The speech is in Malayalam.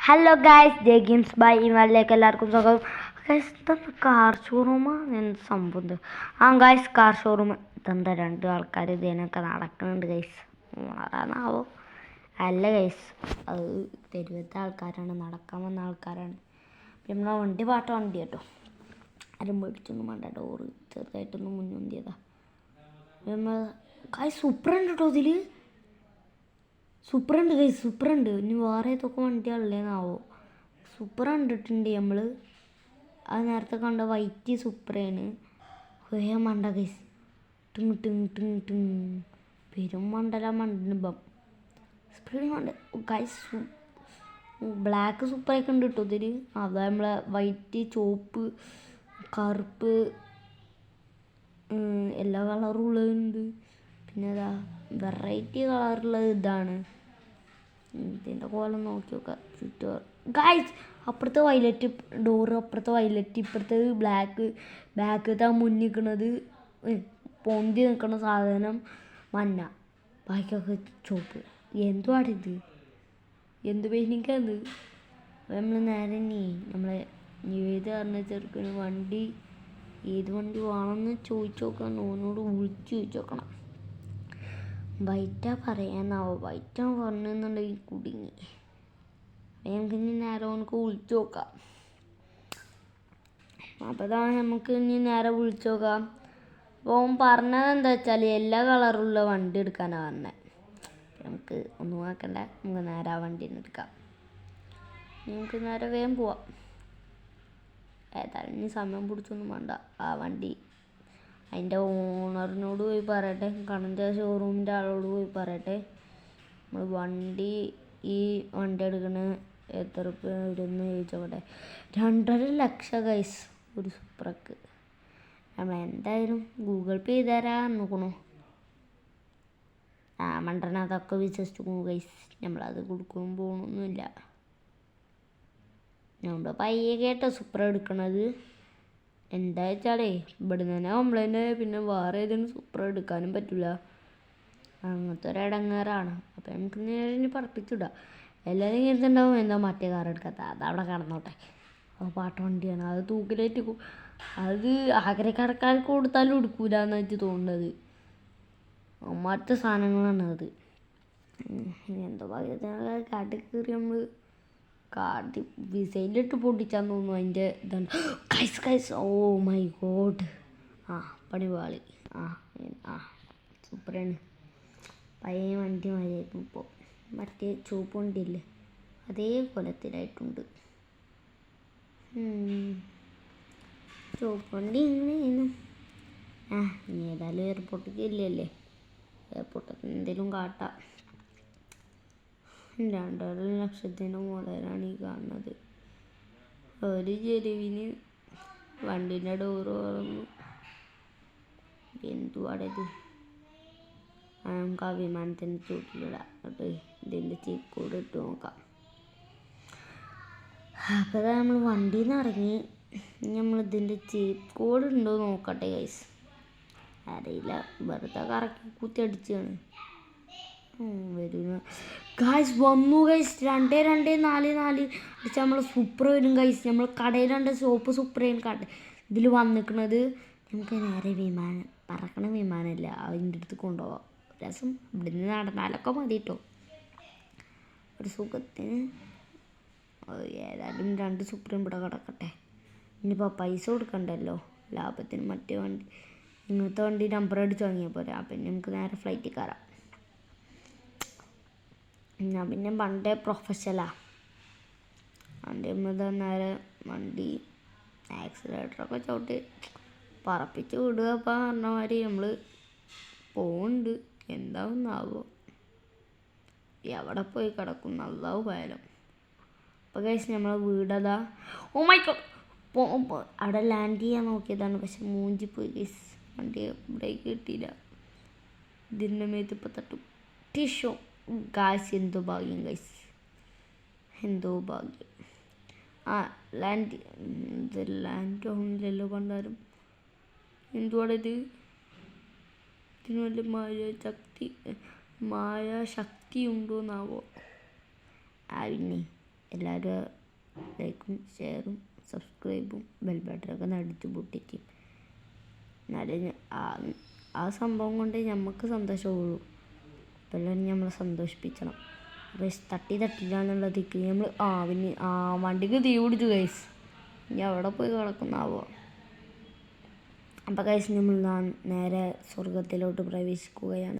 ഹലോ ഗായ്സ്, ജെഗിംസ് ബൈ ഇമാലിലേക്ക് എല്ലാവർക്കും സ്വാഗതം. ഗൈസ്, ഇതെന്താ കാർ ഷോറൂമ്? എന്ത് സംഭവം? Guys, car showroom. ഇതെന്താ രണ്ട് ആൾക്കാർ ഇതിനൊക്കെ നടക്കുന്നുണ്ട് ഗൈസ്? ആരാണാവോ? അല്ല ഗൈസ്, അത് തെരുവത്തെ ആൾക്കാരാണ്, നടക്കാൻ വന്ന ആൾക്കാരാണ്. നമ്മളെ വണ്ടി വണ്ടി കേട്ടോ, ആരും മേടിച്ചൊന്നും വേണ്ട. ഡോറ് ചെറുതായിട്ടൊന്നും മുൻവന്തിയതാ. ഗൈസ്, സൂപ്പറുണ്ട് കേട്ടോ ഇതിൽ. സൂപ്പറുണ്ട് ഗൈസ്, സൂപ്പറുണ്ട്. ഇനി വേറെ ഏതൊക്കെ വണ്ടിയാണല്ലേന്നാവോ. സൂപ്പർ കണ്ടിട്ടുണ്ട് നമ്മൾ. അത് നേരത്തെ കണ്ട വൈറ്റ് സൂപ്പറാണ്. മണ്ട ഗൈസ്, ടിങ് ടിങ് ടിങ് ടിങ്. പെരും മണ്ടനിപ്പം സ്പ്രീഡ് മണ്ട ഗൈസ്. ബ്ലാക്ക് സൂപ്പറൊക്കെ ഉണ്ട് കേട്ടോ ഇതിൽ. അതാ നമ്മളെ വൈറ്റ്, ചുവപ്പ്, കറുപ്പ്, എല്ലാ കളറും ഉള്ളതുണ്ട്. പിന്നെ അതാ വെറൈറ്റി കളറുള്ളത് ഇതാണ്. ഇതിൻ്റെ കോലം നോക്കി നോക്കാം. ചുറ്റും ഗൈസ്, അപ്പുറത്തെ വയലറ്റ് ഡോറ്, അപ്പുറത്തെ വയലറ്റ്, ഇപ്പുറത്തെ ബ്ലാക്ക്, ബാക്കത്തെ മുന്നിൽ നിൽക്കുന്നത് പൊന്തി നിൽക്കുന്ന സാധനം മഞ്ഞ, ബാക്കിയൊക്കെ ചുവപ്പ്. എന്തുവാണിത്? എന്ത് പെയിൻറ്റിങ്ങാണ്? നമ്മൾ നേരെ നമ്മളെ ഏത് പറഞ്ഞ ചെറുക്കന് വണ്ടി ഏത് വണ്ടി വേണമെന്ന് ചോദിച്ചു നോക്കണം. ഓനോട് വിളിച്ച് ചോദിച്ചു നോക്കണം. വൈറ്റാ പറയാനാവോ? വൈറ്റാണ് പറഞ്ഞെന്നുണ്ടെങ്കിൽ കുടുങ്ങി. നമുക്ക് ഇനി നേരെ ഓനക്ക് വിളിച്ചു നോക്കാം. അപ്പോൾ ഇതാ നമുക്ക് ഇനി നേരെ വിളിച്ചു നോക്കാം. അപ്പോൾ ഓൻ പറഞ്ഞത് എന്താ വെച്ചാൽ എല്ലാ കളറുള്ള വണ്ടി എടുക്കാനാണ് പറഞ്ഞത്. നമുക്ക് ഒന്നും നോക്കണ്ട, നമുക്ക് നേരെ ആ വണ്ടീനെ എടുക്കാം. നമുക്ക് നേരെ വേഗം പോവാം. ഏതായാലും ഇനി സമയം പിടിച്ചൊന്നും വേണ്ട. ആ വണ്ടി അതിൻ്റെ ഓണറിനോട് പോയി പറയട്ടെ, കടൻ്റെ ഷോറൂമിൻ്റെ ആളോട് പോയി പറയട്ടെ, നമ്മൾ വണ്ടി ഈ വണ്ടി എടുക്കണ എത്ര റുപ്യ വരുമെന്ന് ചോദിച്ചോട്ടെ. 2.5 ലക്ഷം ഗൈസ് ഒരു സൂപ്പറക്ക്. നമ്മൾ എന്തായാലും ഗൂഗിൾ പേ ചെയ്ത് തരാൻ നോക്കണോ? മണ്ടന അതൊക്കെ വിശ്വസിച്ചു പോകും ഗൈസ്. നമ്മളത് കൊടുക്കാൻ പോകണമൊന്നുമില്ല. നമ്മൾ പയ്യെ കേട്ടോ സൂപ്പർ എടുക്കണത്. എന്താ വെച്ചാലേ ഇവിടെ തന്നെ കംപ്ലൈൻറ്റ്, പിന്നെ വേറെ ഏതെങ്കിലും സൂപ്പർ എടുക്കാനും പറ്റില്ല. അങ്ങനത്തെ ഒരു ഇടങ്ങേറാണ്. അപ്പം നമുക്ക് നേരെ പറപ്പിച്ചിടാം. എല്ലാവരും കരുതുണ്ടാവും എന്താ മറ്റേ കാർ എടുക്കാത്ത, അതവിടെ കടന്നോട്ടെ, അത് പാട്ട വണ്ടിയാണ്, അത് തൂക്കിലേറ്റ് അത് ആഗ്രഹക്കാർക്ക് കൊടുത്താലും എടുക്കൂല എന്ന് വെച്ച് തോന്നുന്നത്. മറ്റു സാധനങ്ങളാണ് അത്. എന്തോ ഭാഗ്യത്തിന് കാട്ടിൽ കയറി നമ്മൾ കാട്ടി വിസയിലിട്ട് പൊട്ടിച്ചാന്ന് തോന്നുന്നു. അതിൻ്റെ ഇതാണ് കൈസ്. Oh my God. പണിപാളി. സൂപ്പറാണ്. പഴയ വണ്ടി മതിയായിരുന്നു. ഇപ്പോൾ മറ്റേ ചുവപ്പ് വണ്ടിയില്ലേ, അതേ കൊലത്തിലായിട്ടുണ്ട്. ചുവപ്പ് വണ്ടി ഇങ്ങനെയായിരുന്നു. ഇനി ഏതായാലും എയർപോർട്ടിലേക്ക് ഇല്ലല്ലേ, എയർപോർട്ടിൽ എന്തെങ്കിലും കാട്ടാം. 2.5 ലക്ഷത്തിൻ്റെ മുതലാണ് ഈ കാണുന്നത്. ഒരു ചെരുവിന് വണ്ടീൻ്റെ ഡോറ് തുറന്നു. എന്തുവാടത്? നമുക്ക് അഭിമാനത്തിൻ്റെ ചൂട്ടിലിടാം. എന്നിട്ട് ഇതിൻ്റെ ചീപ്പ് കോഡ് ഇട്ട് നോക്കാം. അപ്പോൾ നമ്മൾ വണ്ടിയിൽ നിന്ന് ഇറങ്ങി. നമ്മളിതിൻ്റെ ചീപ്പ് കോഡ് ഉണ്ടോ നോക്കട്ടെ ഗൈസ്. അറിയില്ല, വെറുതെ കറക്കി കുത്തി അടിച്ചാണ്. വരുന്ന ഗൈസ് വന്നു ഗൈസ്. 2-2-4-4 അടിച്ചാൽ നമ്മൾ സൂപ്പർ വരും ഗൈസ്. നമ്മൾ കടയിൽ 2 സോപ്പ് സൂപ്പറാണ് കട ഇതിൽ വന്നിക്കണത്. നമുക്ക് നേരെ വിമാനം, പറക്കണ വിമാനമില്ല, അതിൻ്റെ അടുത്ത് കൊണ്ടുപോകാം. രസം ഇവിടെ നിന്ന് നടന്നാലൊക്കെ മതി കേട്ടോ, ഒരു സുഖത്തിന്. ഏതായാലും 2 സൂപ്പറും ഇവിടെ കിടക്കട്ടെ. ഇനിയിപ്പോൾ പൈസ കൊടുക്കണ്ടല്ലോ ലാഭത്തിന്. മറ്റേ വണ്ടി ഇങ്ങനത്തെ വണ്ടി നമ്പർ അടിച്ച് വാങ്ങിയാൽ പോരാ. പിന്നെ നമുക്ക് നേരെ ഫ്ലൈറ്റിൽ കയറാം. ഞാൻ പിന്നെ പണ്ടേ പ്രൊഫഷണലാണ്. വണ്ടി നേരെ വണ്ടി ആക്സിലേറ്ററൊക്കെ ചവിട്ടി പറപ്പിച്ച് വിടുക. അപ്പം പറഞ്ഞ മാതിരി നമ്മൾ പോകുന്നുണ്ട്. എന്താവുന്നാവോ, എവിടെ പോയി കിടക്കും നല്ലാവ് പോയാലും. അപ്പോൾ കഴിച്ച് നമ്മളെ വീടതാ. ഓ മൈ ഗോഡ്, അവിടെ ലാൻഡ് ചെയ്യാൻ നോക്കിയതാണ്, പക്ഷെ മൂഞ്ചി പോയി ഗൈസ്. വണ്ടി ബ്രേക്ക് കിട്ടിയില്ല. ഇതിൻ്റെ മേത്ത് ഇപ്പോൾ തട്ടും. ടിഷോ ഗായ്സ്, എന്തോ ഭാഗ്യം ഗൈസ്, എന്തോ ഭാഗ്യം. ലാൻഡ് ആവുന്നില്ലല്ലോ പണ്ടാരും. എന്തുവാണ് ഇത്? ഇതിന് വല്ല മായ ശക്തി ഉണ്ടോന്നാവോ? പിന്നെ എല്ലാവരും ലൈക്കും ഷെയറും സബ്സ്ക്രൈബും ബെൽ ബട്ടനൊക്കെ നടിച്ചു പൊട്ടിക്കും. എന്നാലും ആ സംഭവം കൊണ്ട് നമുക്ക് സന്തോഷമുള്ളൂ. അപ്പോൾ എല്ലാവരും നമ്മളെ സന്തോഷിപ്പിക്കണം. ഗൈസ് തട്ടിയില്ലാന്നുള്ളതിക്ക് നമ്മൾ പിന്നെ വണ്ടിക്ക് തീ പിടിച്ചു ഗൈസ്. ഇനി അവിടെ പോയി കിടക്കുന്നാവോ. അപ്പോൾ ഗൈസ് നമ്മൾ നേരെ സ്വർഗത്തിലോട്ട് പ്രവേശിക്കുകയാണ്.